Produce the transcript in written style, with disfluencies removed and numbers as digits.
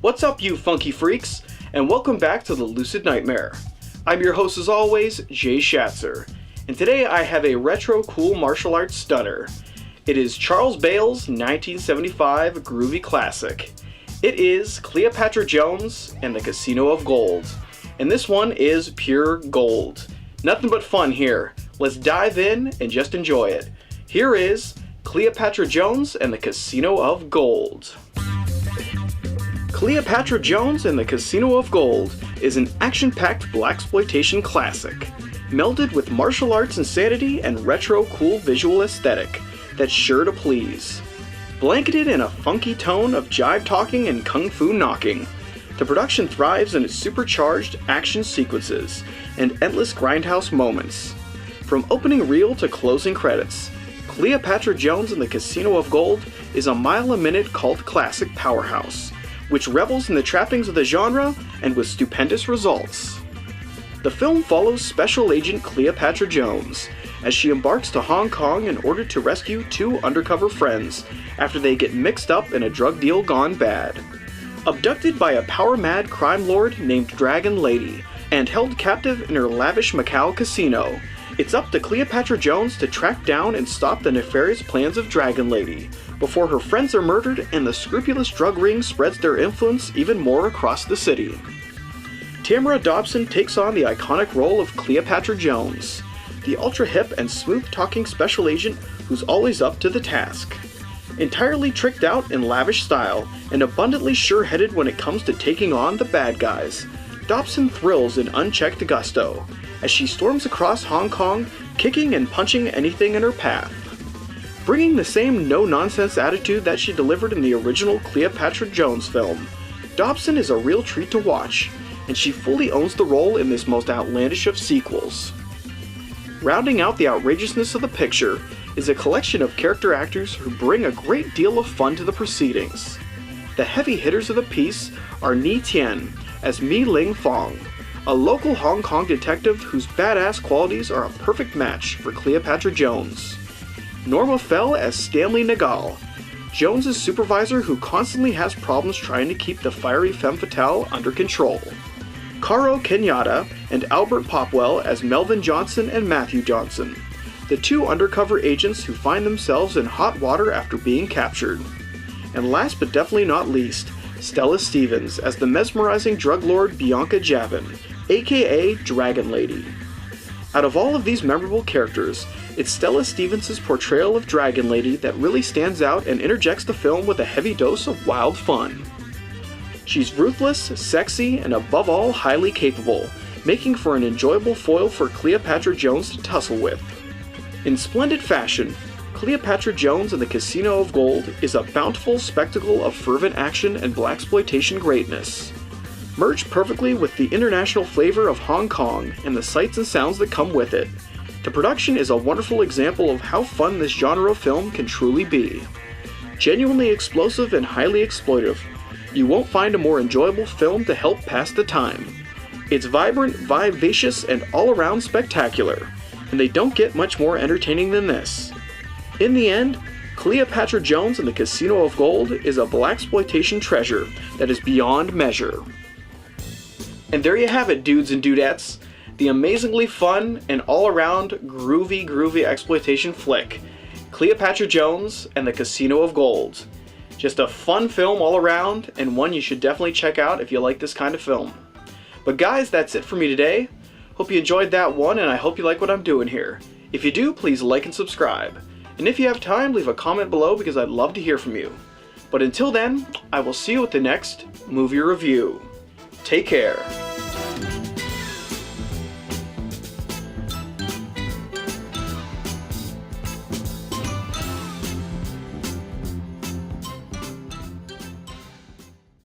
What's up, you funky freaks, and welcome back to the Lucid Nightmare. I'm your host as always, Jay Schatzer, and today I have a retro cool martial arts stunner. It is Charles Bale's 1975 groovy classic. It is Cleopatra Jones and the Casino of Gold, and this one is pure gold. Nothing but fun here. Let's dive in and just enjoy it. Here is Cleopatra Jones and the Casino of Gold. Cleopatra Jones and the Casino of Gold is an action-packed blaxploitation classic, melded with martial arts insanity and retro cool visual aesthetic that's sure to please. Blanketed in a funky tone of jive talking and kung fu knocking, the production thrives in its supercharged action sequences and endless grindhouse moments. From opening reel to closing credits, Cleopatra Jones and the Casino of Gold is a mile-a-minute cult classic powerhouse, which revels in the trappings of the genre and with stupendous results. The film follows Special Agent Cleopatra Jones as she embarks to Hong Kong in order to rescue two undercover friends after they get mixed up in a drug deal gone bad. Abducted by a power-mad crime lord named Dragon Lady and held captive in her lavish Macau casino, it's up to Cleopatra Jones to track down and stop the nefarious plans of Dragon Lady before her friends are murdered and the scrupulous drug ring spreads their influence even more across the city. Tamara Dobson takes on the iconic role of Cleopatra Jones, the ultra-hip and smooth-talking special agent who's always up to the task. Entirely tricked out in lavish style and abundantly sure-headed when it comes to taking on the bad guys, Dobson thrills in unchecked gusto as she storms across Hong Kong, kicking and punching anything in her path. Bringing the same no-nonsense attitude that she delivered in the original Cleopatra Jones film, Dobson is a real treat to watch, and she fully owns the role in this most outlandish of sequels. Rounding out the outrageousness of the picture is a collection of character actors who bring a great deal of fun to the proceedings. The heavy hitters of the piece are Ni Tian as Mi Ling Fong, a local Hong Kong detective whose badass qualities are a perfect match for Cleopatra Jones. Norma Fell as Stanley Nagal, Jones's supervisor who constantly has problems trying to keep the fiery femme fatale under control. Caro Kenyatta and Albert Popwell as Melvin Johnson and Matthew Johnson, the two undercover agents who find themselves in hot water after being captured. And last but definitely not least, Stella Stevens as the mesmerizing drug lord Bianca Javin, aka Dragon Lady. Out of all of these memorable characters, it's Stella Stevens' portrayal of Dragon Lady that really stands out and interjects the film with a heavy dose of wild fun. She's ruthless, sexy, and above all highly capable, making for an enjoyable foil for Cleopatra Jones to tussle with. In splendid fashion, Cleopatra Jones and the Casino of Gold is a bountiful spectacle of fervent action and blaxploitation greatness. Merged perfectly with the international flavor of Hong Kong and the sights and sounds that come with it, the production is a wonderful example of how fun this genre of film can truly be. Genuinely explosive and highly exploitive, you won't find a more enjoyable film to help pass the time. It's vibrant, vivacious, and all-around spectacular, and they don't get much more entertaining than this. In the end, Cleopatra Jones and the Casino of Gold is a blaxploitation treasure that is beyond measure. And there you have it, dudes and dudettes. The amazingly fun and all-around groovy exploitation flick, Cleopatra Jones and the Casino of Gold. Just a fun film all around, and one you should definitely check out if you like this kind of film. But guys, that's it for me today. Hope you enjoyed that one, and I hope you like what I'm doing here. If you do, please like and subscribe. And if you have time, leave a comment below because I'd love to hear from you. But until then, I will see you at the next movie review. Take care.